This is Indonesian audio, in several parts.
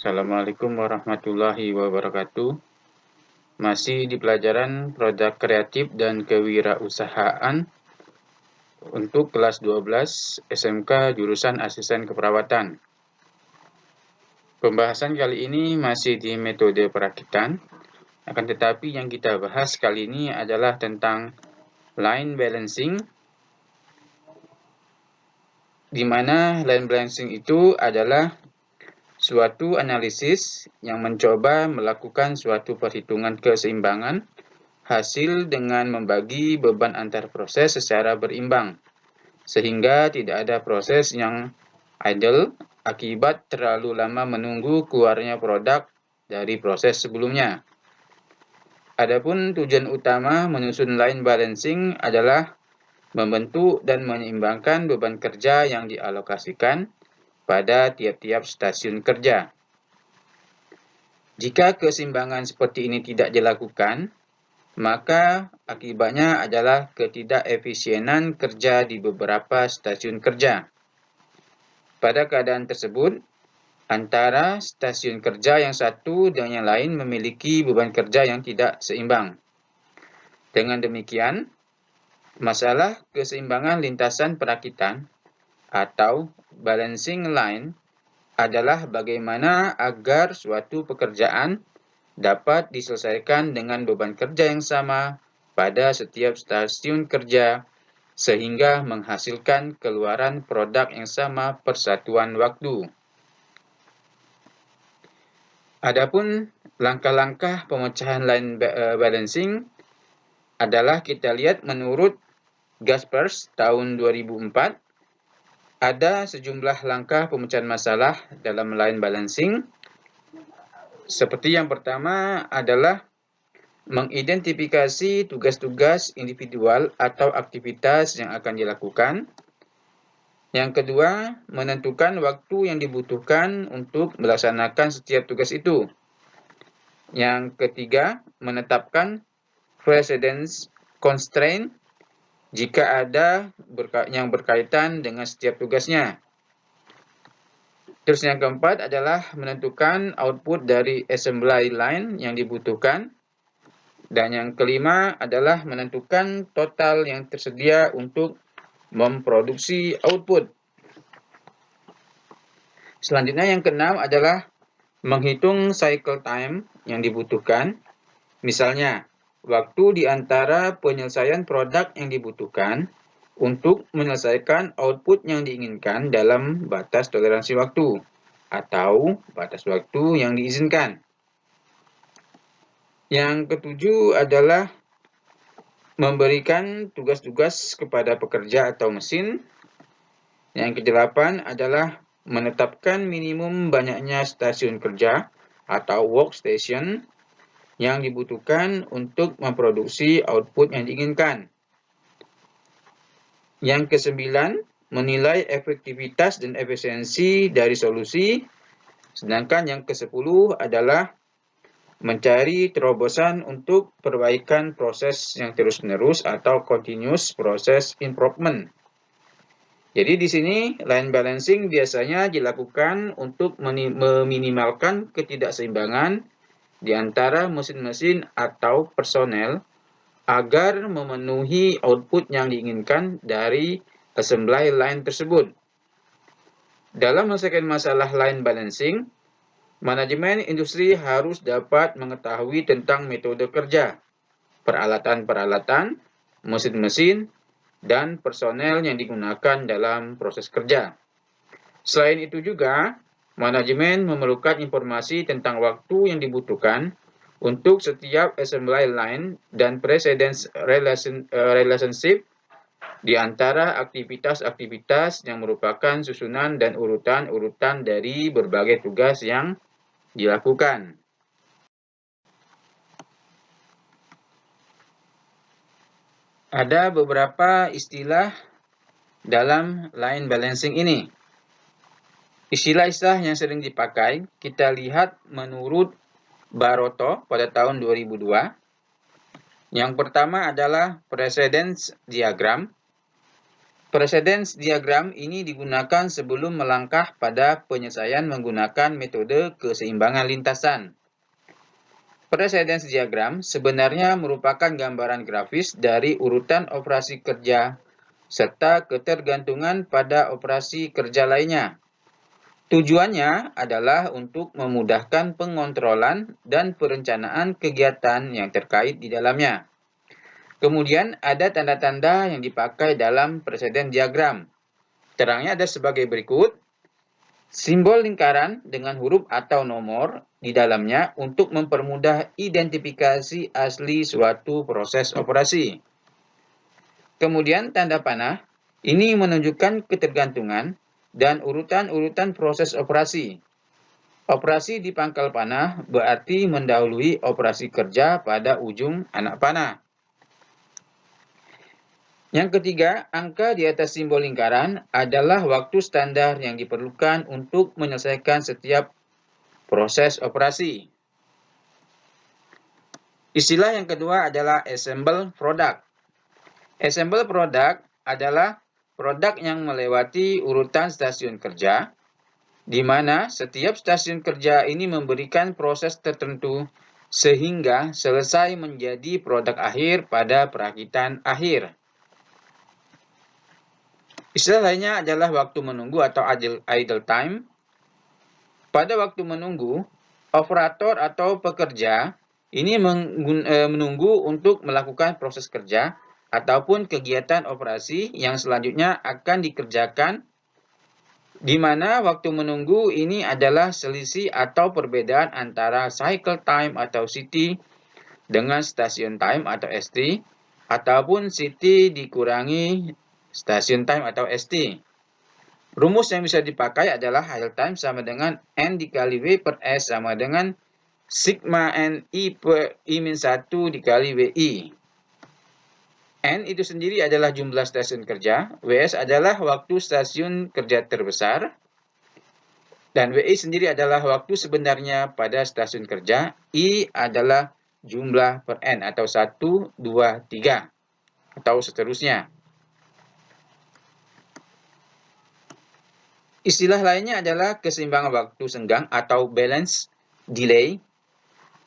Assalamualaikum warahmatullahi wabarakatuh. Masih di pelajaran produk kreatif dan kewirausahaan untuk kelas 12 SMK jurusan Asisten Keperawatan. Pembahasan kali ini masih di metode perakitan, akan tetapi yang kita bahas kali ini adalah tentang line balancing, di mana line balancing itu adalah suatu analisis yang mencoba melakukan suatu perhitungan keseimbangan hasil dengan membagi beban antar proses secara berimbang, sehingga tidak ada proses yang idle akibat terlalu lama menunggu keluarnya produk dari proses sebelumnya. Adapun tujuan utama menyusun line balancing adalah membentuk dan menyeimbangkan beban kerja yang dialokasikan pada tiap-tiap stasiun kerja. Jika keseimbangan seperti ini tidak dilakukan, maka akibatnya adalah ketidakefisienan kerja di beberapa stasiun kerja. Pada keadaan tersebut, antara stasiun kerja yang satu dan yang lain memiliki beban kerja yang tidak seimbang. Dengan demikian, masalah keseimbangan lintasan perakitan atau balancing line adalah bagaimana agar suatu pekerjaan dapat diselesaikan dengan beban kerja yang sama pada setiap stasiun kerja sehingga menghasilkan keluaran produk yang sama per satuan waktu. Adapun langkah-langkah pemecahan line balancing adalah kita lihat menurut Gaspers tahun 2004 ada sejumlah langkah pemecahan masalah dalam line balancing. Seperti yang pertama adalah mengidentifikasi tugas-tugas individual atau aktivitas yang akan dilakukan. Yang kedua, menentukan waktu yang dibutuhkan untuk melaksanakan setiap tugas itu. Yang ketiga, menetapkan precedence constraint jika ada yang berkaitan dengan setiap tugasnya. Terus yang keempat adalah menentukan output dari assembly line yang dibutuhkan. Dan yang kelima adalah menentukan total yang tersedia untuk memproduksi output. Selanjutnya yang keenam adalah menghitung cycle time yang dibutuhkan. Misalnya, waktu di antara penyelesaian produk yang dibutuhkan untuk menyelesaikan output yang diinginkan dalam batas toleransi waktu atau batas waktu yang diizinkan. Yang ketujuh adalah memberikan tugas-tugas kepada pekerja atau mesin. Yang kedelapan adalah menetapkan minimum banyaknya stasiun kerja atau workstation yang dibutuhkan untuk memproduksi output yang diinginkan. Yang kesembilan, menilai efektivitas dan efisiensi dari solusi. Sedangkan yang kesepuluh adalah mencari terobosan untuk perbaikan proses yang terus-menerus atau continuous process improvement. Jadi di sini line balancing biasanya dilakukan untuk meminimalkan ketidakseimbangan di antara mesin-mesin atau personel agar memenuhi output yang diinginkan dari assembly line tersebut. Dalam menyelesaikan masalah line balancing, manajemen industri harus dapat mengetahui tentang metode kerja, peralatan-peralatan, mesin-mesin, dan personel yang digunakan dalam proses kerja. Selain itu juga, manajemen memerlukan informasi tentang waktu yang dibutuhkan untuk setiap assembly line dan precedence relationship di antara aktivitas-aktivitas yang merupakan susunan dan urutan-urutan dari berbagai tugas yang dilakukan. Ada beberapa istilah dalam line balancing ini. Istilah-istilah yang sering dipakai kita lihat menurut Baroto pada tahun 2002. Yang pertama adalah precedence diagram. Precedence diagram ini digunakan sebelum melangkah pada penyelesaian menggunakan metode keseimbangan lintasan. Precedence diagram sebenarnya merupakan gambaran grafis dari urutan operasi kerja serta ketergantungan pada operasi kerja lainnya. Tujuannya adalah untuk memudahkan pengontrolan dan perencanaan kegiatan yang terkait di dalamnya. Kemudian ada tanda-tanda yang dipakai dalam preseden diagram. Terangnya ada sebagai berikut. Simbol lingkaran dengan huruf atau nomor di dalamnya untuk mempermudah identifikasi asli suatu proses operasi. Kemudian tanda panah, ini menunjukkan ketergantungan dan urutan-urutan proses operasi. Operasi di pangkal panah berarti mendahului operasi kerja pada ujung anak panah. Yang ketiga, angka di atas simbol lingkaran adalah waktu standar yang diperlukan untuk menyelesaikan setiap proses operasi. Istilah yang kedua adalah assemble product. Assemble product adalah produk yang melewati urutan stasiun kerja, di mana setiap stasiun kerja ini memberikan proses tertentu sehingga selesai menjadi produk akhir pada perakitan akhir. Istilah lainnya adalah waktu menunggu atau idle time. Pada waktu menunggu, operator atau pekerja ini menunggu untuk melakukan proses kerja ataupun kegiatan operasi yang selanjutnya akan dikerjakan, di mana waktu menunggu ini adalah selisih atau perbedaan antara cycle time atau CT dengan station time atau ST, ataupun CT dikurangi station time atau ST. Rumus yang bisa dipakai adalah idle time sama dengan N dikali W per S sama dengan sigma N I per I-1 dikali WI. N itu sendiri adalah jumlah stasiun kerja, WS adalah waktu stasiun kerja terbesar, dan WI sendiri adalah waktu sebenarnya pada stasiun kerja. I adalah jumlah per N atau 1, 2, 3, atau seterusnya. Istilah lainnya adalah keseimbangan waktu senggang atau balance delay.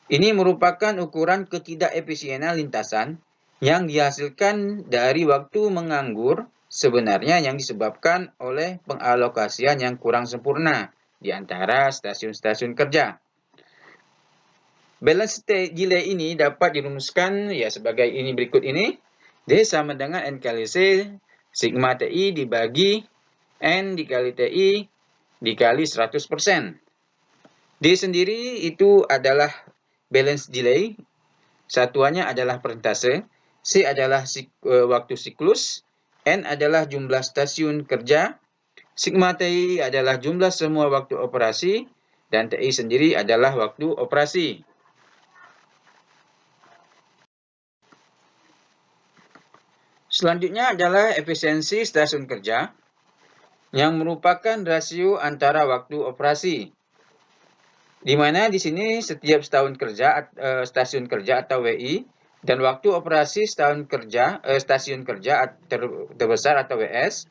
Ini merupakan ukuran ketidakefisienan lintasan yang dihasilkan dari waktu menganggur sebenarnya yang disebabkan oleh pengalokasian yang kurang sempurna di antara stasiun-stasiun kerja. Balance delay ini dapat dirumuskan ya sebagai ini berikut ini. D sama dengan N kali C sigma TI dibagi N dikali TI dikali 100%. D sendiri itu adalah balance delay. Satuannya adalah persentase. C adalah waktu siklus, N adalah jumlah stasiun kerja, sigma TI adalah jumlah semua waktu operasi, dan TI sendiri adalah waktu operasi. Selanjutnya adalah efisiensi stasiun kerja, yang merupakan rasio antara waktu operasi. Di mana di sini setiap stasiun kerja atau WI, dan waktu operasi stasiun kerja terbesar atau WS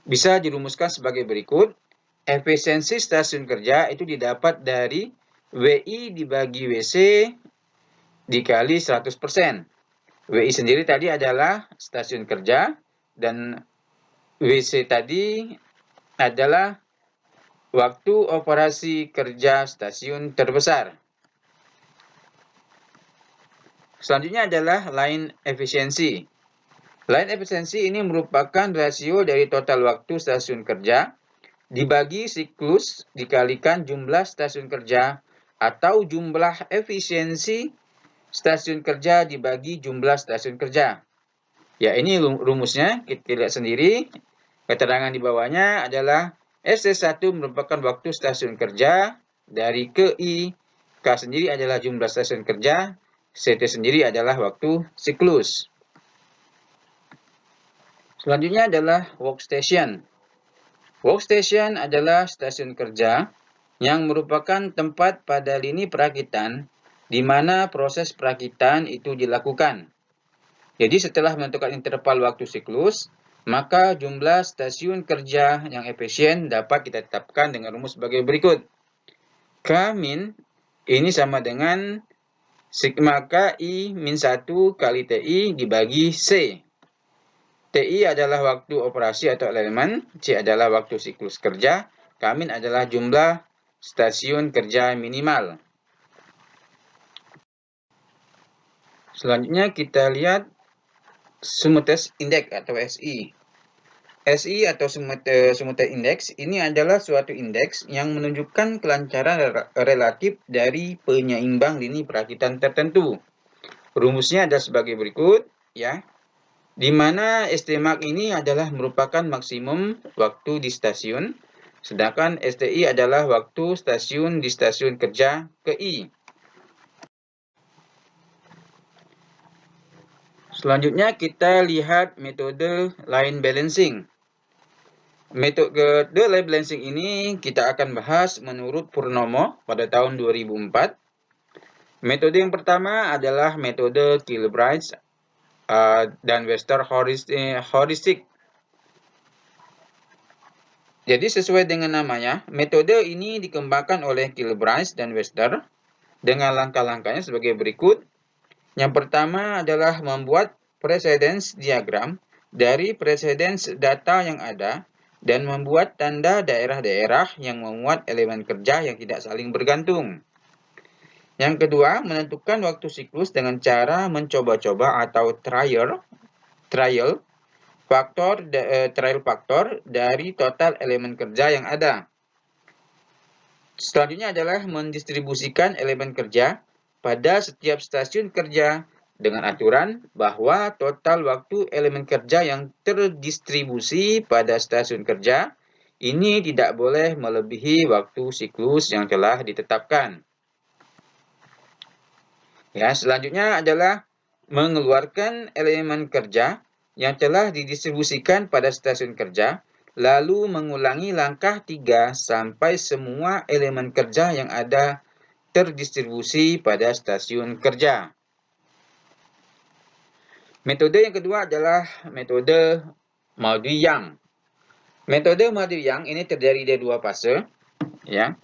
bisa dirumuskan sebagai berikut. Efisiensi stasiun kerja itu didapat dari WI dibagi WC dikali 100%. WI sendiri tadi adalah stasiun kerja dan WC tadi adalah waktu operasi kerja stasiun terbesar. Selanjutnya adalah line efisiensi. Line efisiensi ini merupakan rasio dari total waktu stasiun kerja dibagi siklus dikalikan jumlah stasiun kerja atau jumlah efisiensi stasiun kerja dibagi jumlah stasiun kerja. Ya, ini rumusnya kita lihat sendiri. Keterangan di bawahnya adalah ST1 merupakan waktu stasiun kerja dari ke I. K sendiri adalah jumlah stasiun kerja. CT sendiri adalah waktu siklus. Selanjutnya adalah workstation. Workstation adalah stasiun kerja yang merupakan tempat pada lini perakitan di mana proses perakitan itu dilakukan. Jadi setelah menentukan interval waktu siklus, maka jumlah stasiun kerja yang efisien dapat kita tetapkan dengan rumus sebagai berikut. K-min ini sama dengan sigma KI min 1 kali TI dibagi C. TI adalah waktu operasi atau elemen, C adalah waktu siklus kerja, K-min adalah jumlah stasiun kerja minimal. Selanjutnya kita lihat Summated Index atau SI. SI atau Summated Index ini adalah suatu indeks yang menunjukkan kelancaran relatif dari penyeimbang lini perakitan tertentu. Rumusnya adalah sebagai berikut, ya. Di mana STmax ini adalah merupakan maksimum waktu di stasiun, sedangkan STI adalah waktu stasiun di stasiun kerja ke I. Selanjutnya kita lihat metode line balancing. Metode line balancing ini kita akan bahas menurut Purnomo pada tahun 2004. Metode yang pertama adalah metode Kilbride dan Webster heuristic. Jadi sesuai dengan namanya, metode ini dikembangkan oleh Kilbride dan Webster dengan langkah-langkahnya sebagai berikut. Yang pertama adalah membuat precedence diagram dari precedence data yang ada dan membuat tanda daerah-daerah yang memuat elemen kerja yang tidak saling bergantung. Yang kedua, menentukan waktu siklus dengan cara mencoba-coba atau trial faktor dari total elemen kerja yang ada. Selanjutnya adalah mendistribusikan elemen kerja pada setiap stasiun kerja dengan aturan bahwa total waktu elemen kerja yang terdistribusi pada stasiun kerja ini tidak boleh melebihi waktu siklus yang telah ditetapkan. Ya, selanjutnya adalah mengeluarkan elemen kerja yang telah didistribusikan pada stasiun kerja, lalu mengulangi langkah 3 sampai semua elemen kerja yang ada terdistribusi pada stasiun kerja. Metode yang kedua adalah metode Mauduit-Yang. Metode Mauduit-Yang ini terdiri dari dua fase. Ya.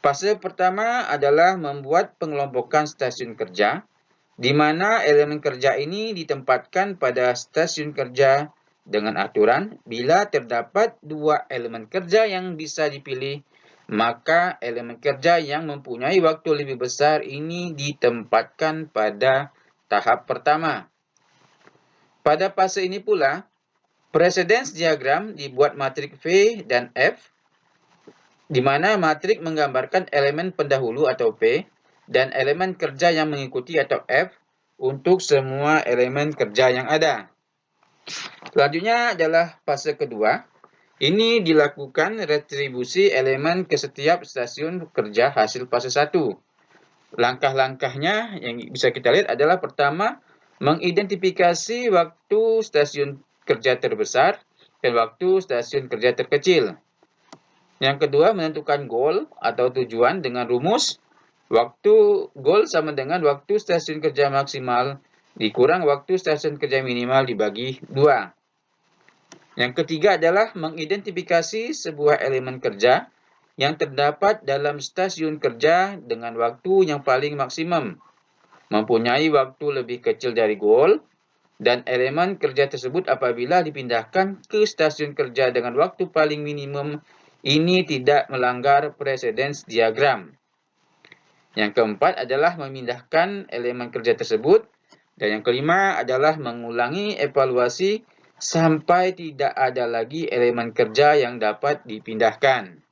Fase pertama adalah membuat pengelompokan stasiun kerja, di mana elemen kerja ini ditempatkan pada stasiun kerja dengan aturan bila terdapat dua elemen kerja yang bisa dipilih, maka elemen kerja yang mempunyai waktu lebih besar ini ditempatkan pada tahap pertama. Pada fase ini pula, precedence diagram dibuat matrik V dan F, di mana matrik menggambarkan elemen pendahulu atau P dan elemen kerja yang mengikuti atau F untuk semua elemen kerja yang ada. Selanjutnya adalah fase kedua. Ini dilakukan retribusi elemen ke setiap stasiun kerja hasil fase 1. Langkah-langkahnya yang bisa kita lihat adalah pertama, mengidentifikasi waktu stasiun kerja terbesar dan waktu stasiun kerja terkecil. Yang kedua, menentukan goal atau tujuan dengan rumus waktu goal sama dengan waktu stasiun kerja maksimal dikurang waktu stasiun kerja minimal dibagi 2. Yang ketiga adalah mengidentifikasi sebuah elemen kerja yang terdapat dalam stasiun kerja dengan waktu yang paling maksimum, mempunyai waktu lebih kecil dari goal, dan elemen kerja tersebut apabila dipindahkan ke stasiun kerja dengan waktu paling minimum, ini tidak melanggar precedence diagram. Yang keempat adalah memindahkan elemen kerja tersebut, dan yang kelima adalah mengulangi evaluasi sampai tidak ada lagi elemen kerja yang dapat dipindahkan.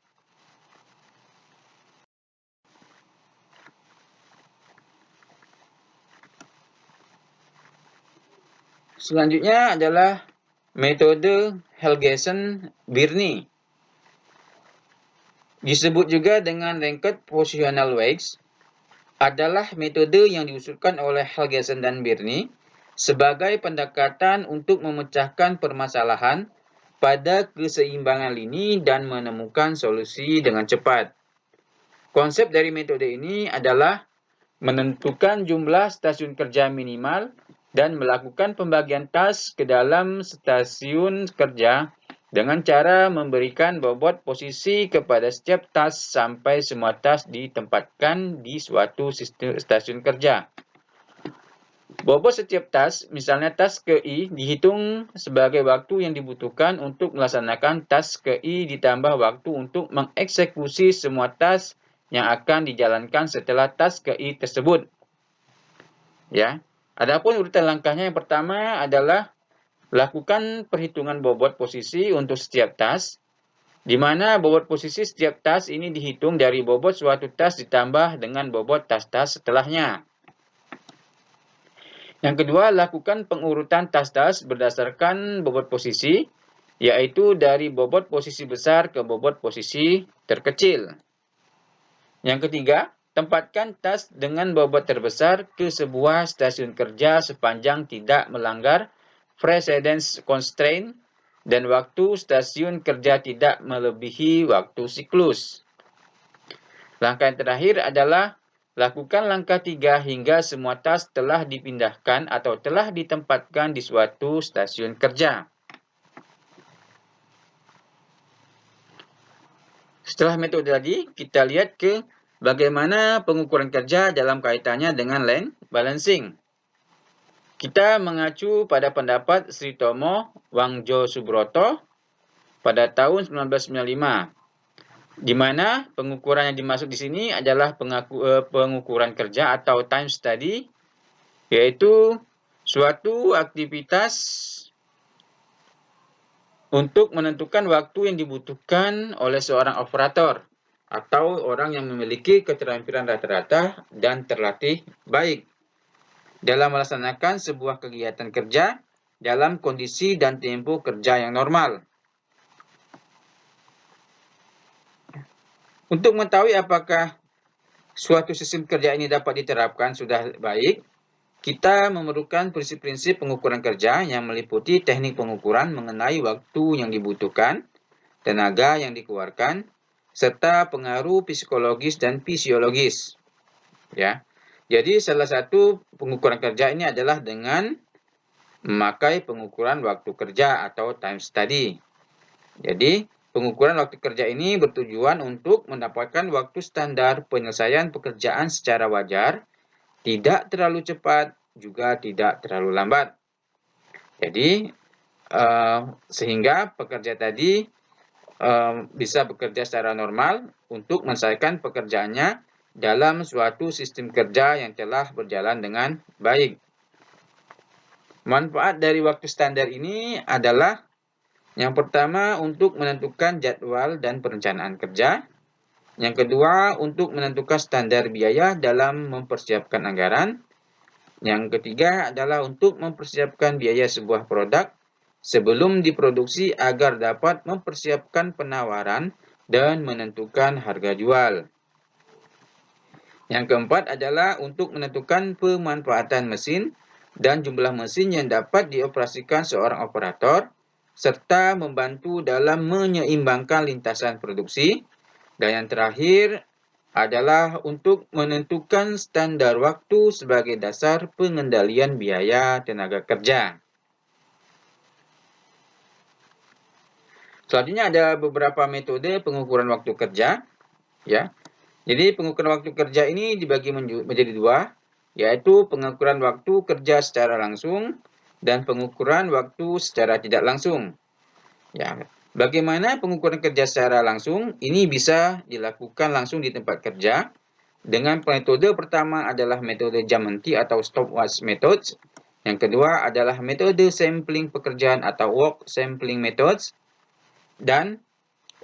Selanjutnya adalah metode Helgesen-Birney. Disebut juga dengan Ranked Positional Weights, adalah metode yang diusulkan oleh Helgesen dan Birney sebagai pendekatan untuk memecahkan permasalahan pada keseimbangan lini dan menemukan solusi dengan cepat. Konsep dari metode ini adalah menentukan jumlah stasiun kerja minimal dan melakukan pembagian task ke dalam stasiun kerja dengan cara memberikan bobot posisi kepada setiap task sampai semua task ditempatkan di suatu stasiun kerja. Bobot setiap task, misalnya task ke I, dihitung sebagai waktu yang dibutuhkan untuk melaksanakan task ke I ditambah waktu untuk mengeksekusi semua task yang akan dijalankan setelah task ke I tersebut. Ya. Adapun urutan langkahnya yang pertama adalah lakukan perhitungan bobot posisi untuk setiap task, di mana bobot posisi setiap task ini dihitung dari bobot suatu task ditambah dengan bobot task-task setelahnya. Yang kedua, lakukan pengurutan task-task berdasarkan bobot posisi, yaitu dari bobot posisi besar ke bobot posisi terkecil. Yang ketiga, tempatkan task dengan bobot terbesar ke sebuah stasiun kerja sepanjang tidak melanggar precedence constraint dan waktu stasiun kerja tidak melebihi waktu siklus. Langkah yang terakhir adalah lakukan langkah 3 hingga semua task telah dipindahkan atau telah ditempatkan di suatu stasiun kerja. Setelah metode tadi, kita lihat ke bagaimana pengukuran kerja dalam kaitannya dengan land balancing. Kita mengacu pada pendapat Sri Tomo Wangjo Subroto pada tahun 1995, di mana pengukuran yang dimaksud di sini adalah pengukuran kerja atau time study, yaitu suatu aktivitas untuk menentukan waktu yang dibutuhkan oleh seorang operator atau orang yang memiliki keterampilan rata-rata dan terlatih baik dalam melaksanakan sebuah kegiatan kerja dalam kondisi dan tempo kerja yang normal. Untuk mengetahui apakah suatu sistem kerja ini dapat diterapkan sudah baik, kita memerlukan prinsip-prinsip pengukuran kerja yang meliputi teknik pengukuran mengenai waktu yang dibutuhkan, tenaga yang dikeluarkan, serta pengaruh psikologis dan fisiologis. Ya. Jadi salah satu pengukuran kerja ini adalah dengan memakai pengukuran waktu kerja atau time study. Jadi, pengukuran waktu kerja ini bertujuan untuk mendapatkan waktu standar penyelesaian pekerjaan secara wajar, tidak terlalu cepat, juga tidak terlalu lambat. Jadi, sehingga pekerja tadi bisa bekerja secara normal untuk menyelesaikan pekerjaannya dalam suatu sistem kerja yang telah berjalan dengan baik. Manfaat dari waktu standar ini adalah yang pertama untuk menentukan jadwal dan perencanaan kerja. Yang kedua, untuk menentukan standar biaya dalam mempersiapkan anggaran. Yang ketiga adalah untuk mempersiapkan biaya sebuah produk sebelum diproduksi agar dapat mempersiapkan penawaran dan menentukan harga jual. Yang keempat adalah untuk menentukan pemanfaatan mesin dan jumlah mesin yang dapat dioperasikan seorang operator, serta membantu dalam menyeimbangkan lintasan produksi. Dan yang terakhir adalah untuk menentukan standar waktu sebagai dasar pengendalian biaya tenaga kerja. Selanjutnya ada beberapa metode pengukuran waktu kerja. Ya. Jadi pengukuran waktu kerja ini dibagi menjadi dua, yaitu pengukuran waktu kerja secara langsung dan pengukuran waktu secara tidak langsung. Ya, bagaimana pengukuran kerja secara langsung? Ini bisa dilakukan langsung di tempat kerja. Dengan metode pertama adalah metode jam henti atau stopwatch methods. Yang kedua adalah metode sampling pekerjaan atau work sampling methods. Dan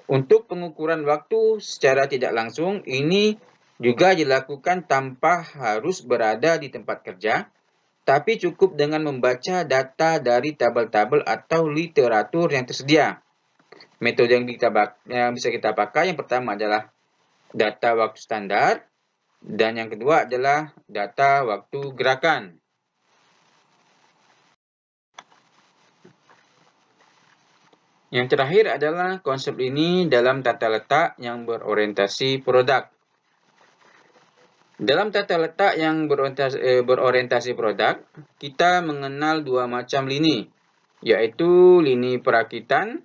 untuk pengukuran waktu secara tidak langsung, ini juga dilakukan tanpa harus berada di tempat kerja, tapi cukup dengan membaca data dari tabel-tabel atau literatur yang tersedia. Metode yang bisa kita pakai yang pertama adalah data waktu standar, dan yang kedua adalah data waktu gerakan. Yang terakhir adalah konsep ini dalam tata letak yang berorientasi produk. Dalam tata letak yang berorientasi produk, kita mengenal dua macam lini, yaitu lini perakitan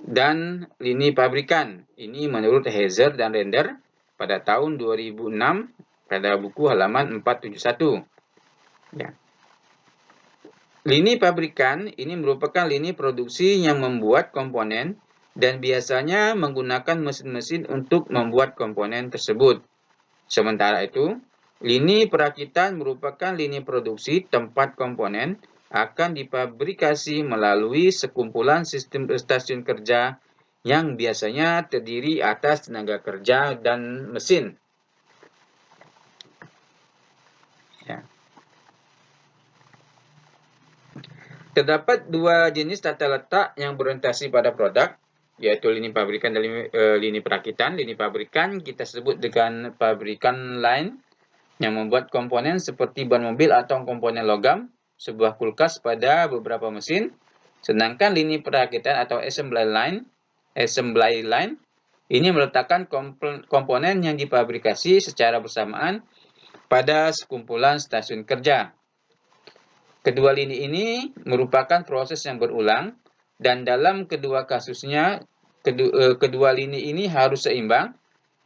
dan lini pabrikan. Ini menurut Heiser dan Render pada tahun 2006 pada buku halaman 471. Ya. Lini pabrikan ini merupakan lini produksi yang membuat komponen dan biasanya menggunakan mesin-mesin untuk membuat komponen tersebut. Sementara itu, lini perakitan merupakan lini produksi tempat komponen akan dipabrikasi melalui sekumpulan sistem stasiun kerja yang biasanya terdiri atas tenaga kerja dan mesin. Ya. Terdapat dua jenis tata letak yang berorientasi pada produk, yaitu lini pabrikan dan lini perakitan. Lini pabrikan kita sebut dengan pabrikan line yang membuat komponen seperti ban mobil atau komponen logam, sebuah kulkas pada beberapa mesin. Sedangkan lini perakitan atau assembly line ini meletakkan komponen yang dipabrikasi secara bersamaan pada sekumpulan stasiun kerja. Kedua lini ini merupakan proses yang berulang, dan dalam kedua kasusnya, kedua lini ini harus seimbang,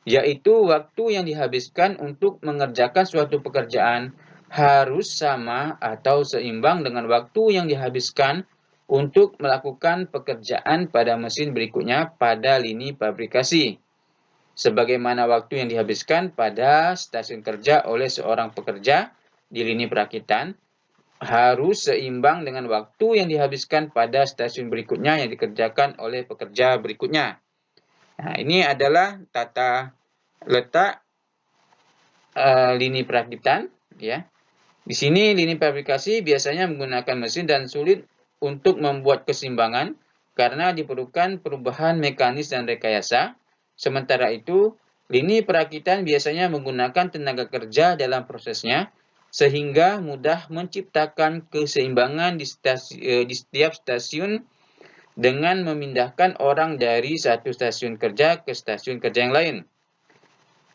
yaitu waktu yang dihabiskan untuk mengerjakan suatu pekerjaan harus sama atau seimbang dengan waktu yang dihabiskan untuk melakukan pekerjaan pada mesin berikutnya pada lini pabrikasi. Sebagaimana waktu yang dihabiskan pada stasiun kerja oleh seorang pekerja di lini perakitan harus seimbang dengan waktu yang dihabiskan pada stasiun berikutnya yang dikerjakan oleh pekerja berikutnya. Nah, ini adalah tata letak lini perakitan, ya. Di sini lini pabrikasi biasanya menggunakan mesin dan sulit untuk membuat keseimbangan karena diperlukan perubahan mekanis dan rekayasa. Sementara itu, lini perakitan biasanya menggunakan tenaga kerja dalam prosesnya sehingga mudah menciptakan keseimbangan di setiap stasiun dengan memindahkan orang dari satu stasiun kerja ke stasiun kerja yang lain.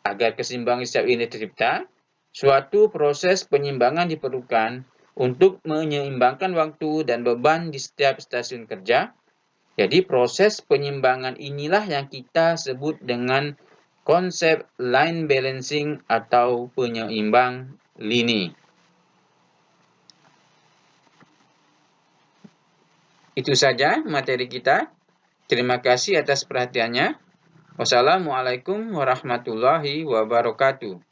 Agar keseimbangan setiap ini tercipta, suatu proses penyimbangan diperlukan untuk menyeimbangkan waktu dan beban di setiap stasiun kerja. Jadi proses penyimbangan inilah yang kita sebut dengan konsep line balancing atau penyeimbang lini. Itu saja materi kita. Terima kasih atas perhatiannya. Wassalamualaikum warahmatullahi wabarakatuh.